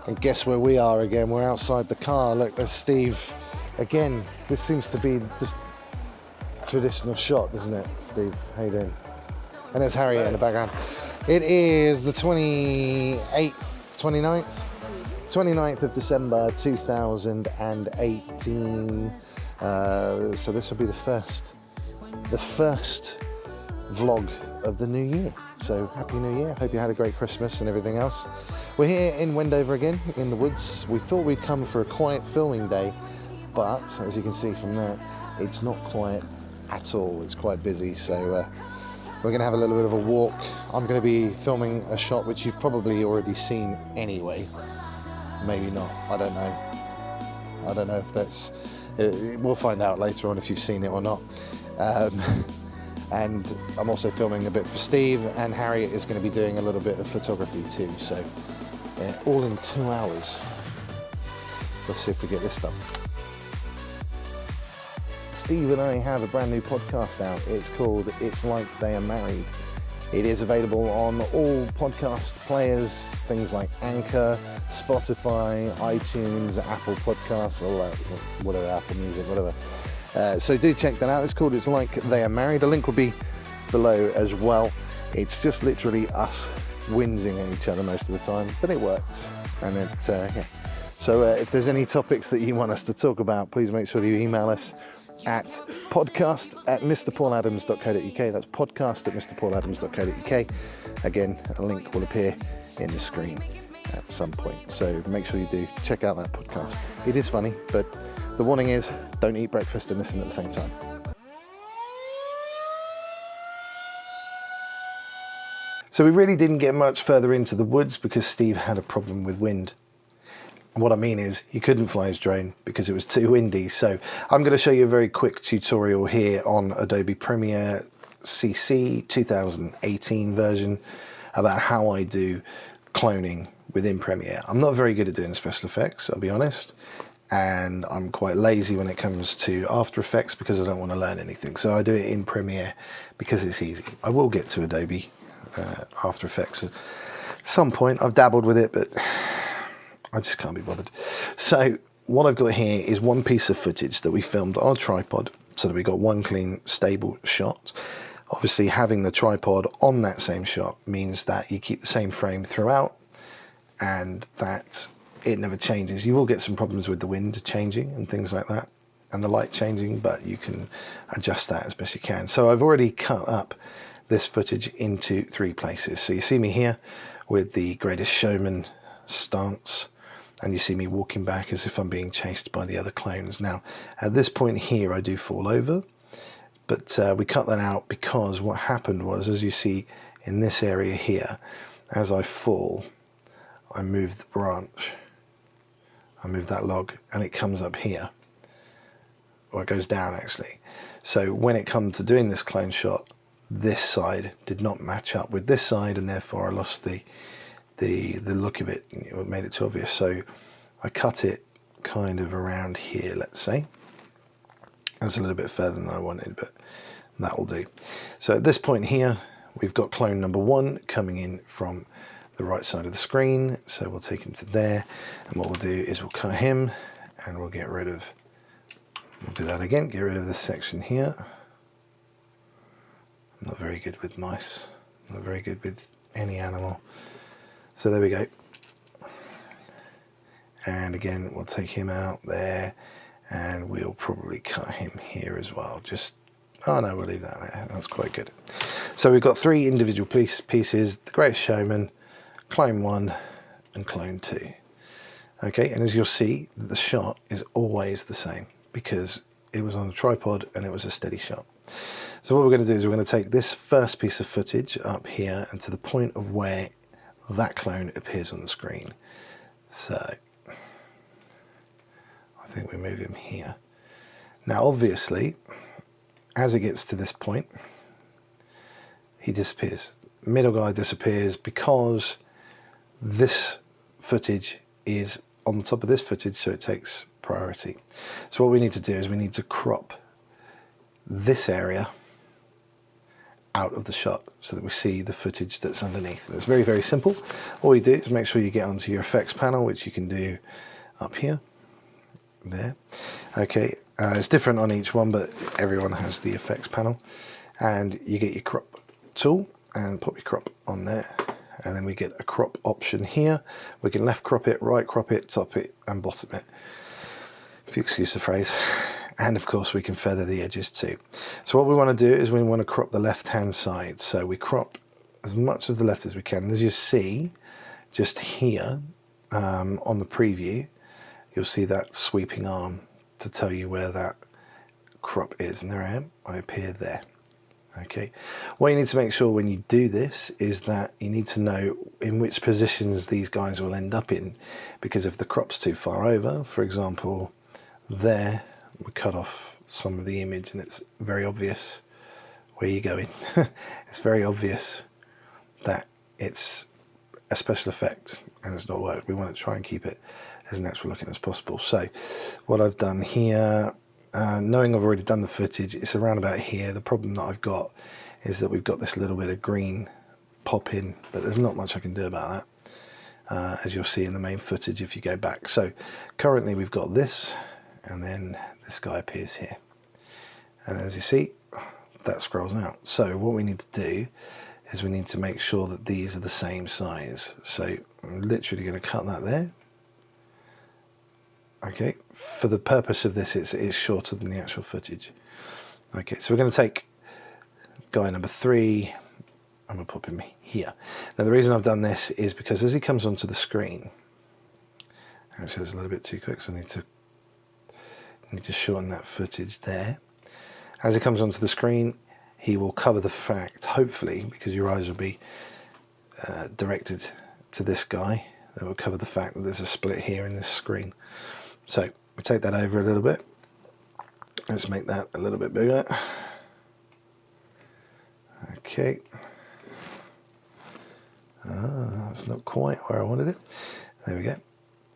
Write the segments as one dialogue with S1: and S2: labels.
S1: And guess where we are again? We're outside the car. Look, there's Steve. Again, this seems to be just traditional shot, doesn't it, Steve? How you doing? And there's Harriet in the background. It is the 29th of December 2018. So this will be the first vlog of the new year. So happy new year. Hope you had a great Christmas and everything else. We're here in Wendover again, in the woods. We thought we'd come for a quiet filming day, but as you can see from there, it's not quiet at all. It's quite busy. So we're going to have a little bit of a walk. I'm going to be filming a shot which you've probably already seen anyway. Maybe not. I don't know. I don't know if that's... We'll find out later on if you've seen it or not. And I'm also filming a bit for Steve, and Harriet is going to be doing a little bit of photography too. So all in 2 hours. Let's see if we get this done. Steve and I have a brand new podcast out. It's called It's Like They Are Married. It is available on all podcast players, things like Anchor, Spotify, iTunes, Apple Podcasts, or whatever, Apple Music, whatever. So do check that out. It's called It's Like They Are Married. A link will be below as well. It's just literally us whinging at each other most of the time, but it works. And yeah. So if there's any topics that you want us to talk about, please make sure that you email us at podcast@mrpauladams.co.uk. That's podcast@mrpauladams.co.uk. Again, a link will appear in the screen at some point. So make sure you do check out that podcast. It is funny, but the warning is don't eat breakfast and listen at the same time. So we really didn't get much further into the woods because Steve had a problem with wind. And what I mean is he couldn't fly his drone because it was too windy. So I'm going to show you a very quick tutorial here on Adobe Premiere CC 2018 version about how I do cloning within Premiere. I'm not very good at doing special effects, I'll be honest. And I'm quite lazy when it comes to After Effects because I don't want to learn anything. So I do it in Premiere because it's easy. I will get to Adobe After Effects at some point. I've dabbled with it, but I just can't be bothered. So what I've got here is one piece of footage that we filmed on a tripod so that we got one clean, stable shot. Obviously, having the tripod on that same shot means that you keep the same frame throughout and that it never changes. You will get some problems with the wind changing and things like that and the light changing, but you can adjust that as best you can. So I've already cut up this footage into 3 places. So you see me here with the Greatest Showman stance, and you see me walking back as if I'm being chased by the other clones. Now, at this point here, I do fall over, but we cut that out because what happened was, as you see in this area here, as I fall, I move the branch, I move that log, and it comes up here, or it goes down actually. So when it comes to doing this clone shot, this side did not match up with this side, and therefore I lost the look of it. It made it too obvious. So I cut it kind of around here, let's say. That's a little bit further than I wanted, but that will do. So at this point here, we've got clone number 1 coming in from the right side of the screen. So we'll take him to there, and what we'll do is we'll cut him, and we'll get rid of, we'll do that again, get rid of this section here. I'm not very good with mice, I'm not very good with any animal. So there we go. And again, we'll take him out there, and we'll probably cut him here as well. Just, oh no, we'll leave that there. That's quite good. So we've got 3 individual pieces, the Greatest Showman, Clone 1, and Clone 2. Okay, and as you'll see, the shot is always the same because it was on a tripod and it was a steady shot. So what we're going to do is we're going to take this first piece of footage up here and to the point of where that clone appears on the screen. So I think we move him here. Now obviously, as it gets to this point, he disappears. The middle guy disappears because this footage is on the top of this footage, so it takes priority. So what we need to do is we need to crop this area out of the shot so that we see the footage that's underneath. And it's very, very simple. All you do is make sure you get onto your effects panel, which you can do up here, there. Okay, it's different on each one, but everyone has the effects panel. And you get your crop tool and pop your crop on there. And then we get a crop option here. We can left crop it, right crop it, top it, and bottom it, if you excuse the phrase. And of course we can feather the edges too. So what we want to do is we want to crop the left hand side. So we crop as much of the left as we can. And as you see just here on the preview, you'll see that sweeping arm to tell you where that crop is. And there I am, I appear there. Okay, what you need to make sure when you do this is that you need to know in which positions these guys will end up in, because if the crop's too far over, for example there, we cut off some of the image and it's very obvious where you're going. It's very obvious that it's a special effect and it's not worked. We want to try and keep it as natural looking as possible. So what I've done here, knowing I've already done the footage, it's around about here. The problem that I've got is that we've got this little bit of green pop in, but there's not much I can do about that, as you'll see in the main footage if you go back. So currently we've got this, and then this guy appears here. And as you see, that scrolls out. So what we need to do is we need to make sure that these are the same size. So I'm literally going to cut that there. Okay, for the purpose of this, it's shorter than the actual footage. Okay, so we're going to take guy number 3, and we'll pop him here. Now the reason I've done this is because as he comes onto the screen, actually it's a little bit too quick, so I need to shorten that footage there. As he comes onto the screen, he will cover the fact, hopefully, because your eyes will be directed to this guy, it will cover the fact that there's a split here in this screen. So we take that over a little bit. Let's make that a little bit bigger. Okay. That's not quite where I wanted it. There we go.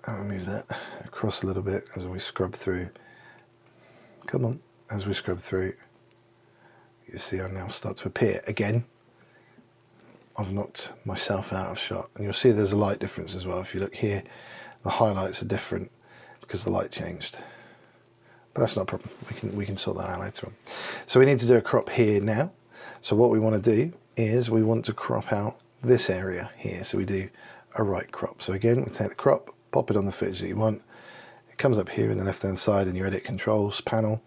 S1: I'll move that across a little bit as we scrub through. Come on. As we scrub through, you see I now start to appear. Again, I've knocked myself out of shot. And you'll see there's a light difference as well. If you look here, the highlights are different because the light changed. But that's not a problem. We can sort that out later on. So we need to do a crop here now. So what we want to do is we want to crop out this area here. So we do a right crop. So again, we take the crop, pop it on the footage that you want. It comes up here in the left hand side in your edit controls panel,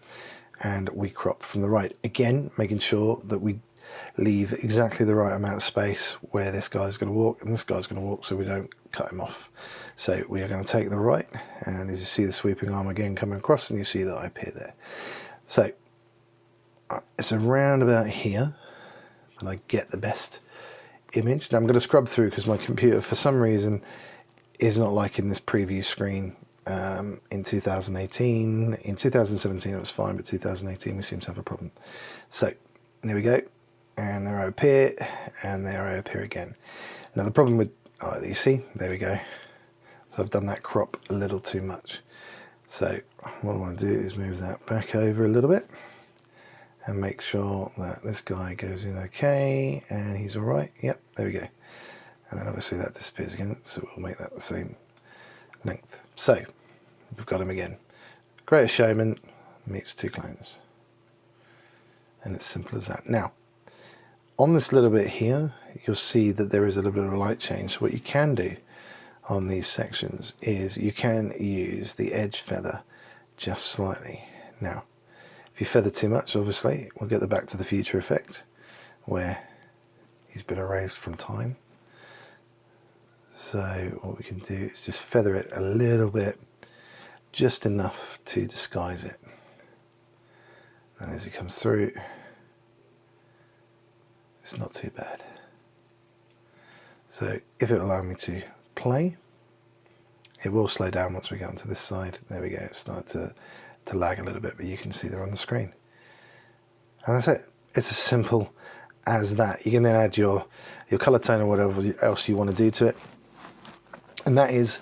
S1: and we crop from the right. Again, making sure that we leave exactly the right amount of space where this guy's going to walk and this guy's going to walk, so we don't cut him off. So we are going to take the right, and as you see the sweeping arm again coming across, and you see that I appear there. So it's around about here that I get the best image. Now I'm going to scrub through because my computer for some reason is not liking this preview screen. In 2018, in 2017 it was fine, but 2018 we seem to have a problem. So there we go, and there I appear, and there I appear again. Now the problem with, you see, there we go. So I've done that crop a little too much. So what I want to do is move that back over a little bit and make sure that this guy goes in okay, and he's all right. Yep, there we go. And then obviously that disappears again, so we'll make that the same length. So we've got him again. Greatest Showman meets 2 clones. And it's simple as that. Now, on this little bit here, you'll see that there is a little bit of a light change. So what you can do on these sections is you can use the edge feather just slightly. Now, if you feather too much, obviously, we'll get the Back to the Future effect, where he's been erased from time. So what we can do is just feather it a little bit, just enough to disguise it. And as it comes through, it's not too bad. So if it will allow me to play, it will slow down once we get onto this side. There we go, it's starting to lag a little bit, but you can see they're on the screen. And that's it. It's as simple as that. You can then add your color tone or whatever else you want to do to it. And that is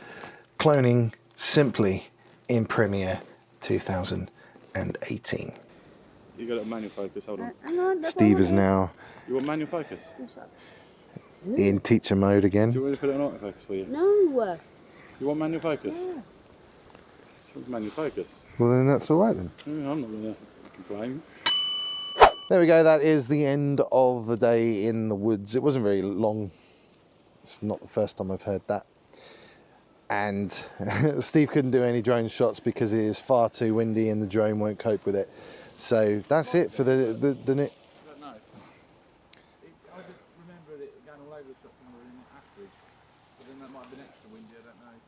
S1: cloning simply in Premiere 2018.
S2: You got it manual focus, hold on.
S3: Hang on, that's
S1: Steve
S3: all
S1: is
S3: I
S1: now
S2: You want manual focus?
S3: want.
S1: in teacher mode
S2: Do
S1: again.
S2: you want me to put it on autofocus for you?
S3: No.
S2: You want manual focus?
S3: Yeah.
S2: She wants manual focus.
S1: Well, then that's all right then.
S2: I'm not going to complain.
S1: There we go. That is the end of the day in the woods. It wasn't very long. It's not the first time I've heard that. And Steve couldn't do any drone shots because it is far too windy and the drone won't cope with it. So that's it for the
S2: I don't know. I just remembered it going all over the shop when we were in Ashbridge. But then that might have been extra windy, I don't know.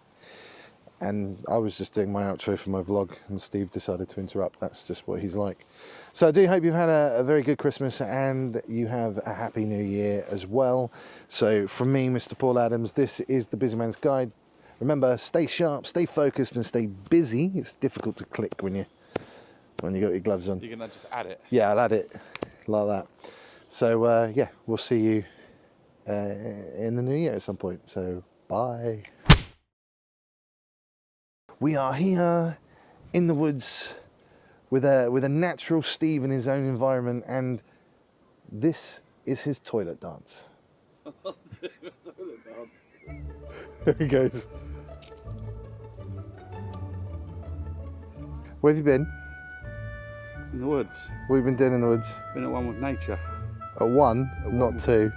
S1: And I was just doing my outro for my vlog and Steve decided to interrupt. That's just what he's like. So I do hope you've had a very good Christmas and you have a happy new year as well. So from me, Mr. Paul Adams, this is the Busy Man's Guide. Remember, stay sharp, stay focused and stay busy. It's difficult to click when you got your gloves on.
S2: You're going to just add it?
S1: Yeah, I'll add it like that. So yeah, we'll see you in the new year at some point. So bye. We are here in the woods with a natural Steve in his own environment, and this is his toilet dance.
S2: Toilet dance.
S1: There he goes. Where have you been?
S2: In the woods.
S1: What have you been doing in the woods?
S2: Been at one with nature.
S1: At one, not two.